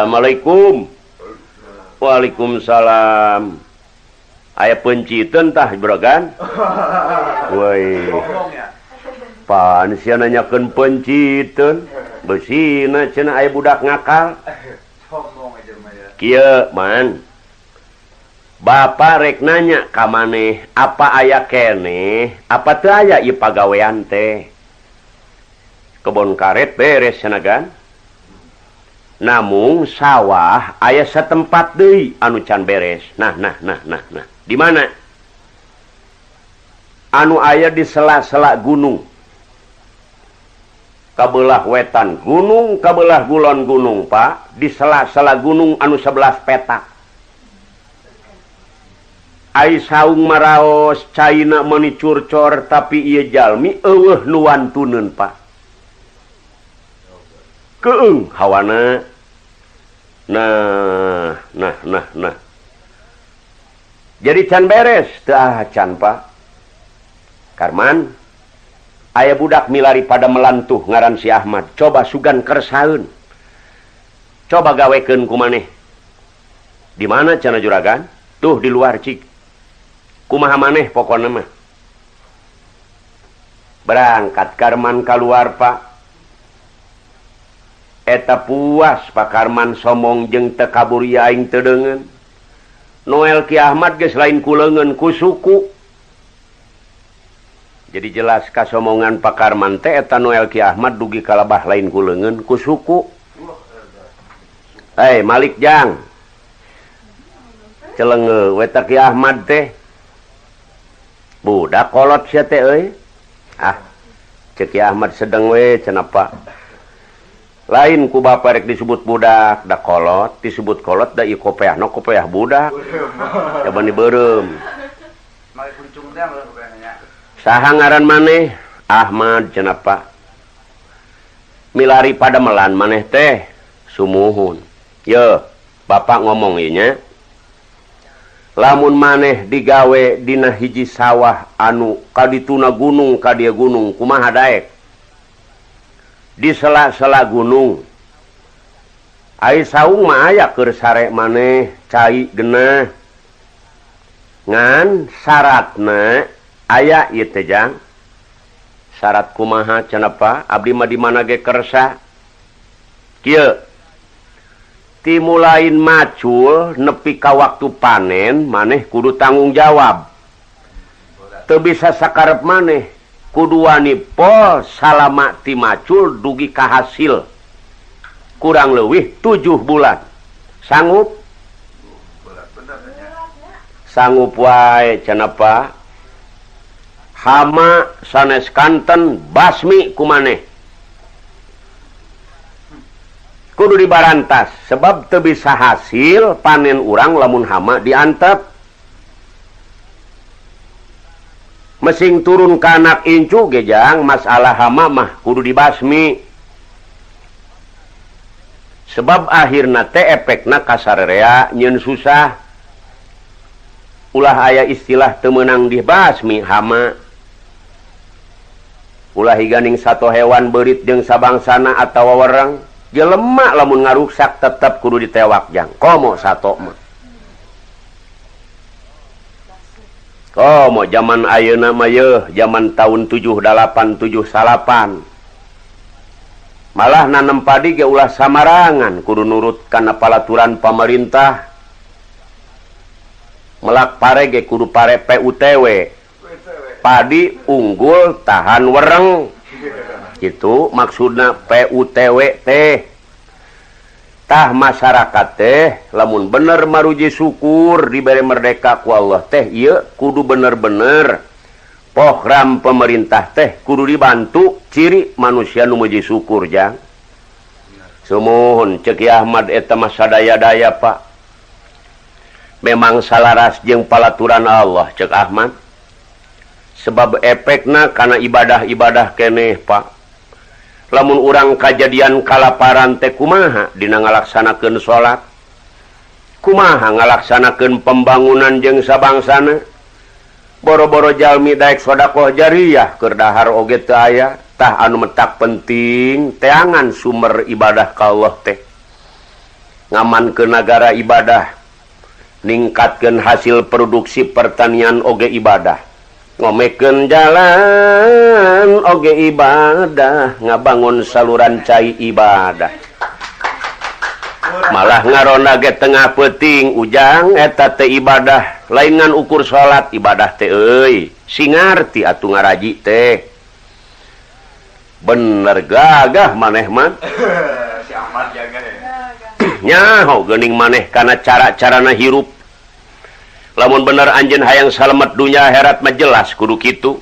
Assalamualaikum. Waalaikumsalam. Aya penciteun tah juragan? Woi. Pan sia nanyakeun penciteun. Beusina cenah aya budak ngakal. Kieu man. Bapa rek nanya ka maneh, apa aya keneh? Apa teu aya ieu pagawean teh? Kebon karet beres cenah. Namung sawah aya satempat deui anu can beres. Nah. Di mana? Anu aya di sela-sela gunung. Kabelah wetan gunung, kabelah kulon gunung, Pak. Di sela-sela gunung anu 11 petak. Ai saung maraos caina meuni curcor tapi ieu jalmi eueuh nu wantuneun, Pak. Keung hawana. Nah. Jadi can beres teu can, Pak. Karman aya budak milari pada melantuh ngaran si Ahmad. Coba sugan kersaeun. Coba gawekeun ku maneh. Di mana cenah juragan? Tuh di luar cik. Kumaha maneh pokona mah. Berangkat Karman keluar, Pak. Eta puas Pak Karman somong jeung teu kaburi aing teu deungeun. Noel Ki Ahmad geus lain kuleungeun ku suku. Jadi jelas kasomongan Pak Karman teh eta Noel Ki Ahmad dugi kalabah lain kuleungeun ku suku. Malik Jang. Celenge we Ki Ahmad teh. Budak kolot sia teh euy. Cek Ki Ahmad sedeng we cenah Pak. Lain ku bapa rek disebut budak da kolot, disebut kolot da ieu kopeahna kopeah budak. Coba dibeureum. Make kuncung teh kopeahna. Saha ngaran maneh? Ahmad cenah Pak. Milari pada melan maneh teh sumuhun. Ye, Bapak ngomong ieu nya. Lamun maneh digawe dina hiji sawah anu kadituna gunung ka dieu gunung kumaha daek? Di sela-sela gunung. Ai saung mah aya keur sare maneh cai genah. Ngan syaratna aya ieu teh Jang. Syarat kumaha cenah Pak? Abdi mah di mana ge kersa. Kieu. Timulain macul nepi ka waktu panen maneh kudu tanggung jawab. Teu bisa sakarep maneh. Kudu wani pol salama ti macul dugi ka hasil. Kurang leuwih 7 bulan. Sanggup? Sanggup wae cenah Pak. Hama sanes kanten basmi ku maneh. Kudu dibarantas sebab teu bisa hasil panen urang lamun hama diantep. Mesing turun ke anak incu gejang masalah hama mah kudu dibasmi. Sebab akhirna teh efekna kasarerea nyeun susah. Ulah aya istilah teu meunang dibasmi hama. Ulah higaning sato hewan beurit jeung sabangsana atawa wereng, jelema lamun ngaruksak tetep kudu ditewak Jang. Komo sato mah. Komo zaman ayeuna mah yeuh, zaman tahun 78 79. Malah nanem padi ge ulah samarangan kudu nurut kana palaturan pamerintah. Melak pare ge kudu pare PUTW. Padi unggul tahan wereng. Gitu maksudna PUTW teh. Tah masyarakat teh lamun bener maruji syukur diberi merdeka ku Allah teh ieu kudu bener-bener program pemerintah teh kudu dibantu ciri manusia nu muji syukur Jang. Sumuhun cek Ahmad eta mah sadaya-daya Pak. Memang salaras jeung palaturan Allah cek Ahmad. Sebab efekna kana ibadah-ibadah keneh Pak. Lamun urang kajadian kalaparan teh kumaha dina ngalaksanakeun salat? Kumaha ngalaksanakeun pembangunan jeung sabangsana? Boro-boro jalmi daek sedekah jariyah keur dahar oge teu aya. Tah anu metak penting teangan sumber ibadah ka Allah teh. ngaman ke negara ibadah, ningkatkan hasil produksi pertanian oge ibadah, ngomekeun jalan oge ibadah, ngabangun saluran cai ibadah. Malah ngarona ge tengah peuting ujang eta teh ibadah, lain ngan ukur salat ibadah teh euy, singarti atuh ngaraji teh. Bener gagah maneh mah. Si Ahmad jaga ya. Nyaho geuning maneh kana cara-carana hirup. Lamun bener anjeun hayang salamet dunya akhirat mah jelas kudu kitu.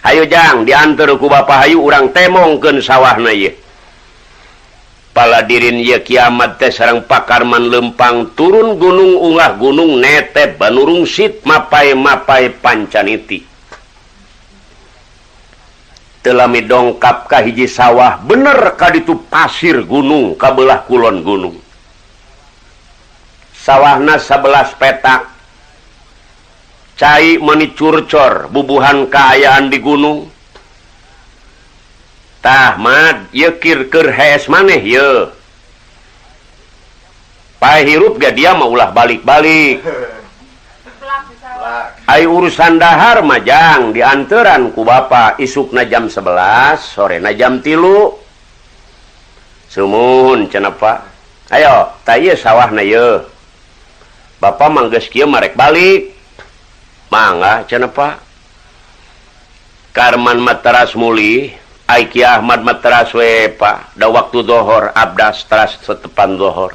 Hayu jang diantar ku Bapa hayu urang temongkeun sawahna ieu. Paladirin ye kiamat teh sareng pakarman lempang turun gunung ungah gunung netep banurungsit mapai-mapai pancaniti. Telami dongkap ka hiji sawah bener ka ditu pasir gunung kabelah kulon gunung. Sawahna 11 petak. Cai meni curcor bubuhan kaayaan di gunung. Tah mad ye kir keur hees maneh ye. Pae hirup ga dia mah ulah balik-balik. Ai urusan dahar majang dianteran ku Bapa isukna jam 11 sorena jam 3. Sumuhun cenah Pak. Ayo tah ieu sawahna ye. Bapa manggeus kieu marek balik. Mangga cenah Pak. Karman materas muli ai Ki Ahmad materas we Pak. Da waktu dohor abdas teras setepan dohor.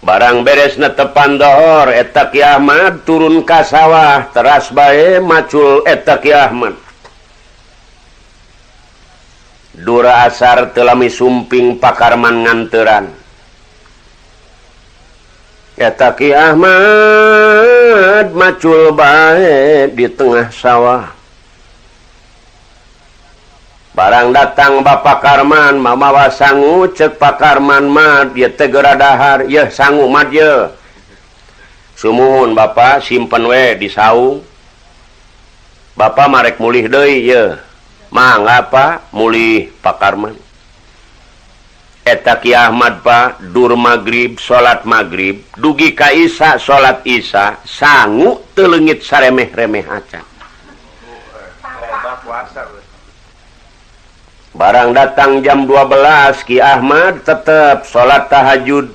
Barang beres netepan dohor eta Ki Ahmad turun ka sawah teras bae macul eta Ki Ahmad. Dura asar teu lami sumping pakarman nganteran. Eta Ki Ahmad macul bae di tengah sawah. Barang datang Bapak Karman mamawa sangu cek Pak Karman mah dia teh geura dahar yeuh sangu mah ye. Sumuhun Bapak simpen we di saung. Bapak marek mulih deui ye. Mangga Pak mulih Pak Karman. Eta Ki Ahmad Pak dur magrib salat magrib dugi ka isya salat isya sangu teu leungit saremeh-remeh acan. Barang datang jam 12 Ki Ahmad tetap salat tahajud.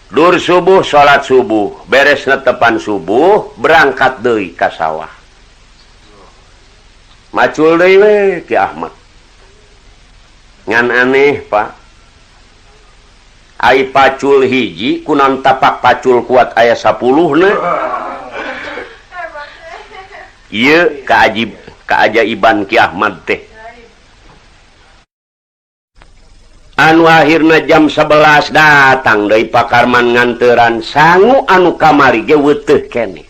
Dur subuh salat subuh, beres netepan subuh berangkat deui ka sawah. Macul deui we Ki Ahmad. Ngan aneh Pak. Ai pacul hiji kunaon tapak pacul kuat aya 10 Ieu kaajaiban Ki Ahmad teh. Anu akhirna jam 11 datang dari Pak Karman nganteran sangu anu kamari ge weuteuh keneh.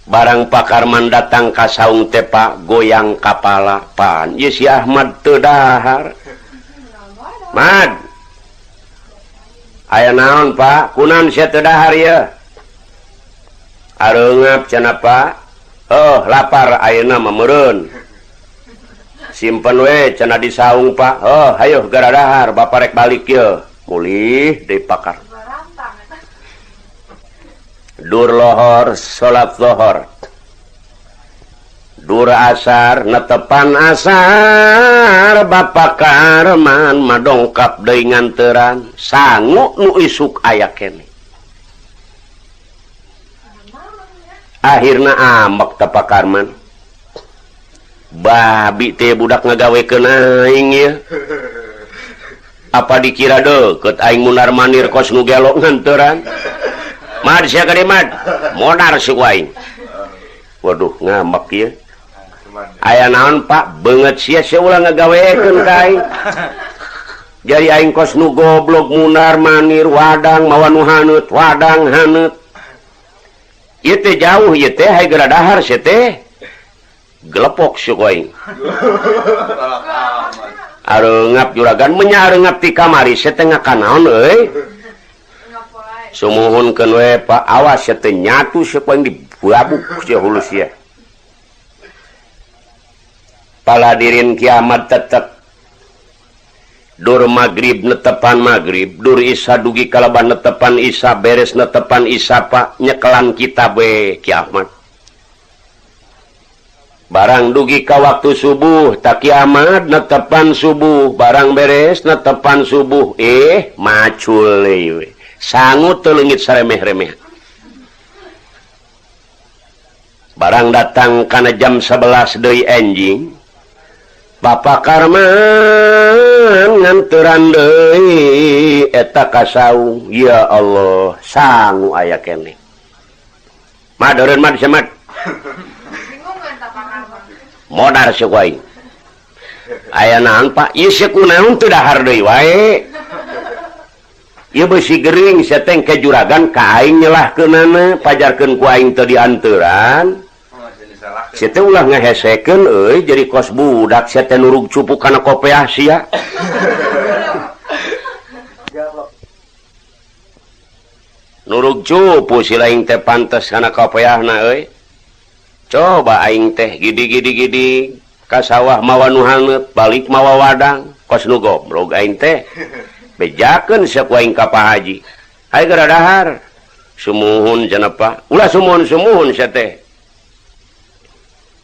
Barang Pak Karman datang ka saung teh Pak goyang kapala pan. Ieu si Ahmad teu dahar. Mad. Aya naon Pak? Kunaon sia teu dahar ieu? Areungap cenah Pak. Oh, lapar ayeuna mah meureun. Simpen we cenah di saung Pak. Oh hayo gara dahar Bapak rek balik ye. Mulih deui pakar. Dur lohor salat lohor. Dur asar netepan asar Bapak Karman madongkap deui nganteran sangu nu isuk aya keneh. Akhirna ambek teh Pak Karman. Babi teh budak ngagawekeun aing ya. Apa dikira deukeut aing mundar mandir kos nu gelok nganteran. Mad sia gede mad. Modar suku aing. Waduh ngambek ieu. Aya naon Pak? Beungeut sia ulah ngagawekeun ka aing. Jadi aing kos nu goblok mundar mandir wadang mawa nu haneut, wadang haneut. Ieu teh jauh ieu teh hayu geura dahar sia teh. Gelepok suku aing. Areungap juragan menyareungap ti kamari setengah kanaon euy. Sumuhunkeun we Pak awas sia teh nyatu suku aing dibabuk sia hulu sia. Paladirin kiamat tetep dur magrib netepan magrib, dur isya dugi kalaban netepan isya, beres netepan isya Pak nyekelan kitab we Ki Ahmad. Barang dugi ka waktu subuh tak Ki Ahmad netepan subuh, barang beres netepan subuh, macul we. Sangut teu leungit saremeh-remeh. Barang datang kana jam 11 deui enjing, Bapak Karman nganturan deui eta ka saung. Ya Allah, sangu aya keneh. Madeureun mah disemat. Modar si kuaing. Aya naon Pak? Ieu si kunaon teu dahar deui wae. Ieu beusi gering sia teh ke juragan ka aing nyelahkeunana, pajarkeun ku aing teu dianteuran. Sia teh ulah ngahesekeun euy jadi kos budak, sia teh nurug cupu kana kopeah sia. Nurug cupu si laing teh pantes kana kopeahna euy. Coba aing teh gidi ka sawah mawa nu haneup, balik mawa wadang, kos nu goblok aing teh. Bejakeun sia ku aing ka Pak Haji. Hai gara dahar. Sumuhun cenah Pak. Ulah sumuhun sia teh.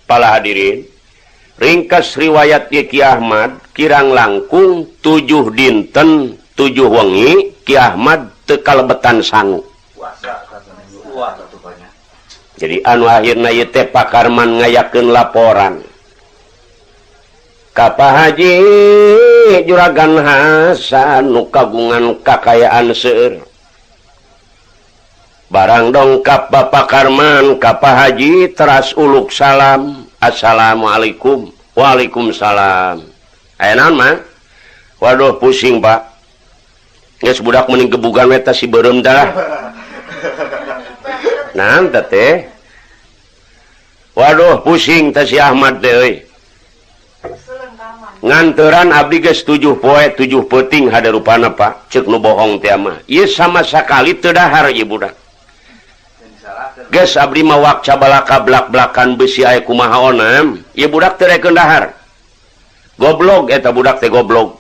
Para hadirin, ringkas riwayat Ki Ahmad kirang langkung 7 dinten 7 wengi Ki Ahmad teu kalebetan sangu. Jadi anu akhirna ieu teh Pak Karman ngayakeun laporan ka Pak Haji Juragan Hasan nu kagungan kakayaan seueur. Barang dongkap Bapak Karman ka Pak Haji teras uluk salam. Assalamualaikum. Waalaikumsalam. Aya naon mah? Waduh pusing Pak. Geus budak mending gebugan we teh si beureum tah. Naon teh? Waduh pusing teh si Ahmad teh euy. Nganteuran abdi geus 7 poe 7 peuting hadarupana Pak. Ceuk nu bohong teh mah. Ieu sama sakali teu dahar ieu budak. Geus abdi mawak cabalaka blak-blakan beusi aya kumaha onam, ieu budak teu rekeun dahar. Goblok eta budak teh goblok.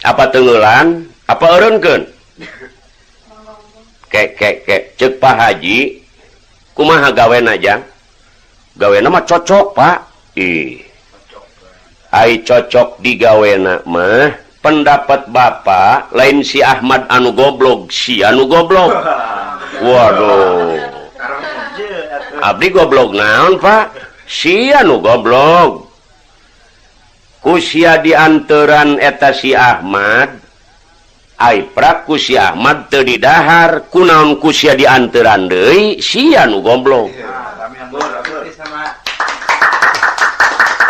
Apa teungeulan? Apa eureunkeun? Kek ceuk Pak Haji, kumaha gawena Jang? Gawena mah cocok Pak. Ai cocok di gawena mah pendapat Bapak lain si Ahmad anu goblok, si anu goblok. Waduh. Abdi goblok naon Pak? Sia nu goblok. Ku sia dianteran eta si Ahmad. Ai prak ku si Ahmad teu didahar, kunaon ku sia dianteran deui? Sia nu goblok.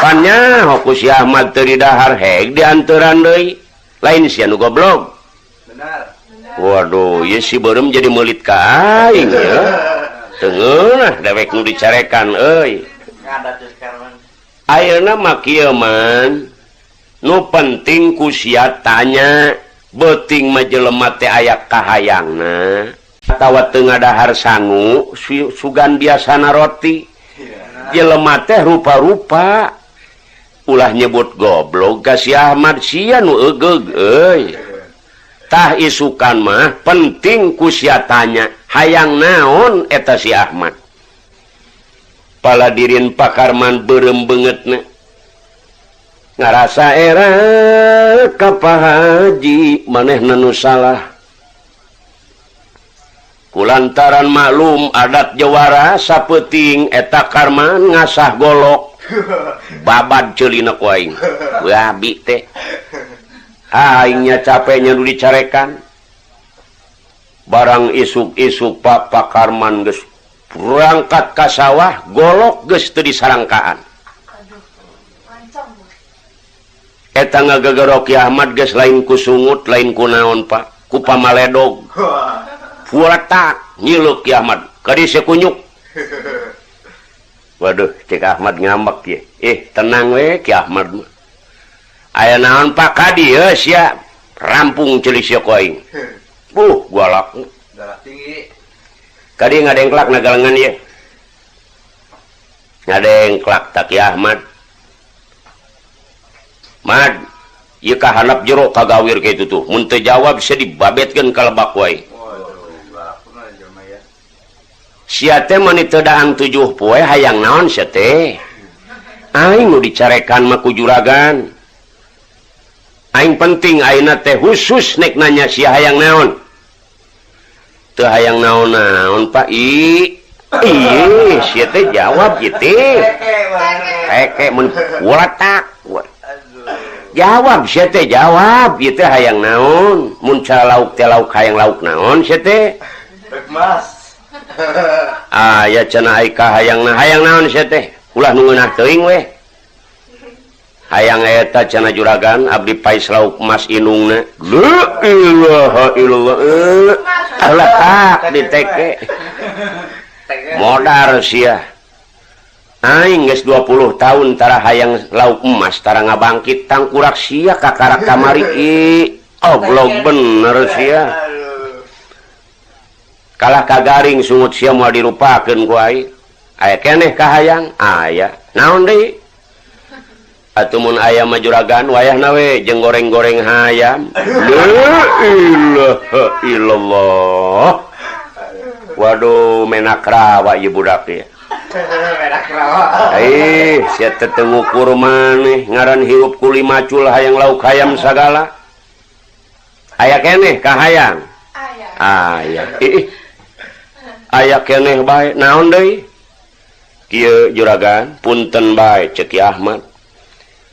Panya ku si Ahmad teu didahar heg dianteran deui. Lain sia nu goblok. Benar. Waduh, ieu si beureum jadi meulit ka aing ya. Teu ngeunah dewek nu dicarekan euy. Ayeuna mah kieu man. Nu penting ku sia tanya, beuting mah jelema teh aya kahayangna. Atawa teu ngadahar sangu, sugan biasana roti. Jelema teh rupa-rupa. Ulah nyebut goblok ka si Ahmad sia nu eugeg euy. Tah isukan mah penting ku sia tanya hayang naon eta si Ahmad. Paladirin Pak Karman beureum beungeutna ngarasa era ka Pak Haji manehna nu salah. Kulantaran maklum adat Jawara sapeuting eta Karman ngasah golok babad ceulina ku aing. Babi teh aingnya capeknya nu dicarekan. Barang isuk-isuk Pak Karman geus berangkat ka sawah, golok geus teu disarangkaan. Eta ngagegero Ki Ahmad geus lain ku sungut, lain ku naon Pak, ku pamaledog. Fuatak nyileuk Ki Ahmad, kadi sekunyuk. Waduh, cek Ahmad ngambek ye. Tenang we Ki Ahmad mah. Aya naon Pak kadi ya sia rampung ceuli sia ku aing. Galak. Galak tinggi. Kadi ngadengklak nagalengan ieu. Ngadengklak tak Ki Ahmad. Mad, ieu kahanap jero kagawir kitu tuh mun teu jawab bisa dibabetkeun ka lebak wae. Sia teh mani teu dahang 7 poe hayang naon sia teh? Aing nu dicarekan mah ku juragan. Aing penting ayeuna teh khusus nek nanya sia hayang naon. Teu hayang naon-naon Pak I. Ieu sia teh jawab kitu. Heke mun walatak. Jawab sia teh jawab ieu teh hayang naon. Mun lauk teh lauk hayang lauk naon sia teh? Mas. Aya cenah ai ka hayang naon sia teh? Ulah nu ngeunah teuing we. Hayang eta cenah juragan abdi pais lauk emas inungna. La ilaha illallah. Allah tak diteke. Modar sia. Aing geus 20 tahun tara hayang lauk emas tara ngabangkit tangkurak sia kakarak kamari oblog bener sia. Kalah kagaring sungut sia moal dirupakeun ku aing. Aya keneh kahayang? Aya. Naon deui? Atuh mun aya mah juragan wayahna we jeung goreng-goreng hayam. La ilaha illallah. Waduh menak rawa ieu budak ieu. Menak rawa. Sia teh teu ngukur maneh ngaran hirup ku limacul hayang lauk hayam sagala. Aya keneh kahayang? Aya. Aya keneh bae. Naon deui? Kieu juragan, punten bae cek Ki Ahmad.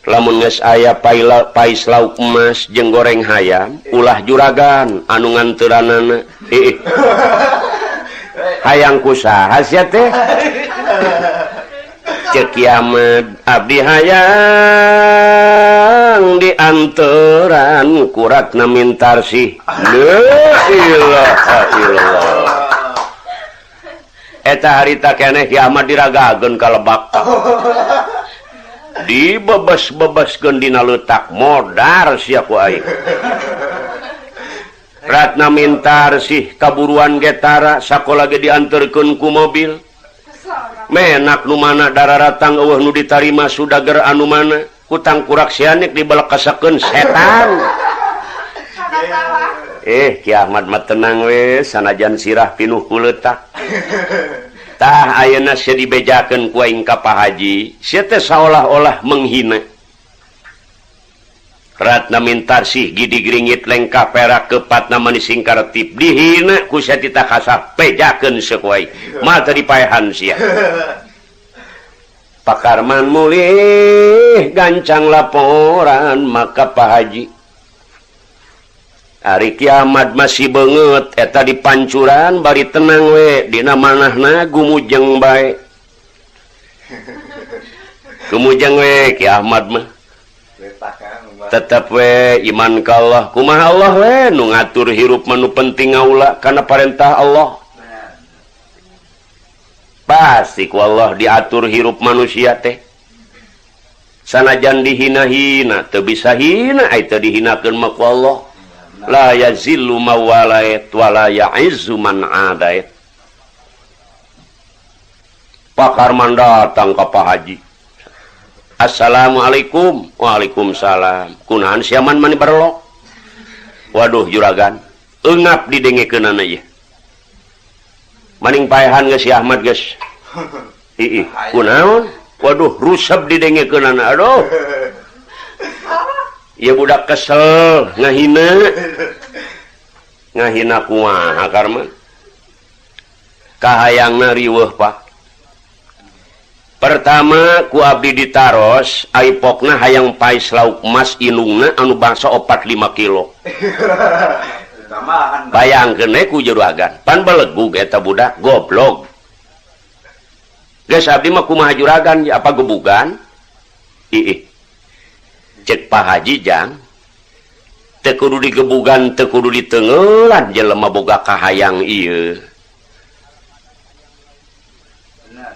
Lamun geus aya pais lauk emas jeung goreng hayam, ulah juragan anu nganteuranana. Hayang kusaha sia teh? Cek Ki Ahmad, abdi hayang dianteran kuratna mintarsih. La ilaha illallah. Eta harita keneh Ki Ahmad diragageun ka lebak. Dibebes-bebeskeun dina leutak modar sia ku aing. Ratna mintarsih kaburuan getara sakola ge dianterkeun ku mobil. Menak nu mana dararatang eueuh nu ditarima sudager anu mana kutang kurak sianik dibelekasakeun setan. Ki Ahmad mah tenang we sanajan sirah pinuh ku leutak. Tah ayeuna sia dibejakeun ku aing ka Pak Haji, sia teh saolah-olah menghina. Ratna mintarsih gidig ringit lengkah perak kepatna manis singkartip dihina ku sia tita kasar pejakeun seuk wae. Mal teu dipaehan sia. Pak Karman mulih gancang laporan maka Pak Haji. Ari kiamat masih beungeut eta di pancuran bari tenang we dina manahna gumujeng bae. Gumujeng we Ki Ahmad mah. Tetep we iman ka Allah. Kumaha Allah we nu ngatur hirup manu penting ngaula kana parentah Allah. Pasti ku Allah diatur hirup manusia teh. Sanajan dihina-hina teu bisa hina ai teu dihinakeun mah ku Allah. La yazillu mawalait wa la ya'izzu man adait. Pak Karman datang ke Pak Haji. Assalamualaikum. Waalaikumsalam. Kunahan siaman mani berlok. Waduh juragan, eungap didengekeunana ieu. Maning paehan geus Si Ahmad geus. Kunaon? Waduh rusep didengekeunana. Aduh. Ya budak kesel, ngahina kumaha Karman. Kahayangna riweuh Pak. Pertama ku abdi ditaros aipokna hayang pais lauk emas inungna anu bangsa 4-5 kilo. Bayangkeun we ku juragan, pan belegug eta budak goblok. Geus abdi mah kumaha juragan apa gebugan? Cek Pak Haji jang teu kudu digebugan teu kudu ditengelan jelema boga kahayang ieu.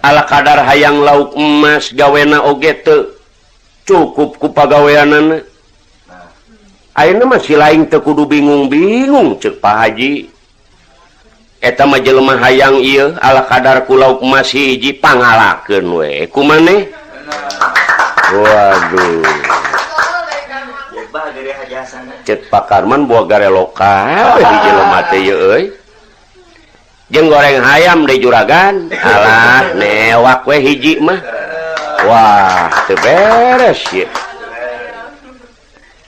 Ala kadar hayang lauk emas gawena oge teu cukup ku pagaweanana. Ayeuna mah si laing teu kudu bingung-bingung cek Pak Haji. Eta mah jelema hayang ieu ala kadar ku lauk emas hiji pangalakeun we. Kumaneh? Waduh. cek Pak Karman buah gare lokal hiji lemah teh ye euy jeung goreng hayam di juragan alah newak we hiji mah wah teu beres ye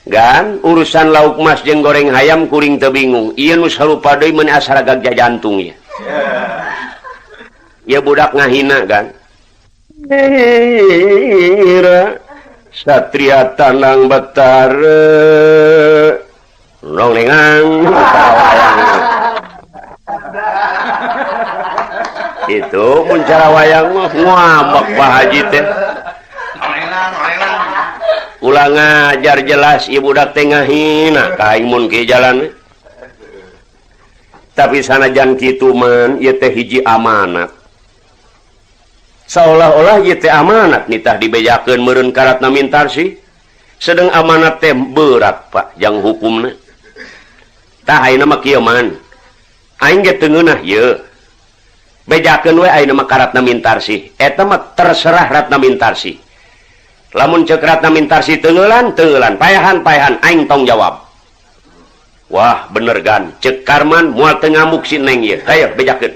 gan urusan lauk mas jeung goreng hayam kuring teu bingung ieu nu sarupa deui mun asal gagja jantung ya ya budak ngahina kan Satria Tanang Betara nonglengang itu mun cara wayang mah ngambek Pak Haji teh ulah ngajar jelas ieu budak teh ngahina ka aing mun ke jalan tapi sanajan kitu man ieu teh hiji amanat seolah-olah ieu teh amanat nitah dibejakeun meureun karatna mintarsi sedang amanat teh berat Pak jang hukumna tah ayeuna mah kieu man aing ge teu ngeunah ieu bejakeun we ayeuna mah karatna mintarsi eta mah terserah ratna mintarsi lamun ceuk ratna mintarsi teulan payahan aing tong jawab wah bener gan cek Karman moal teu ngamuk si neng ieu hayo bejakeun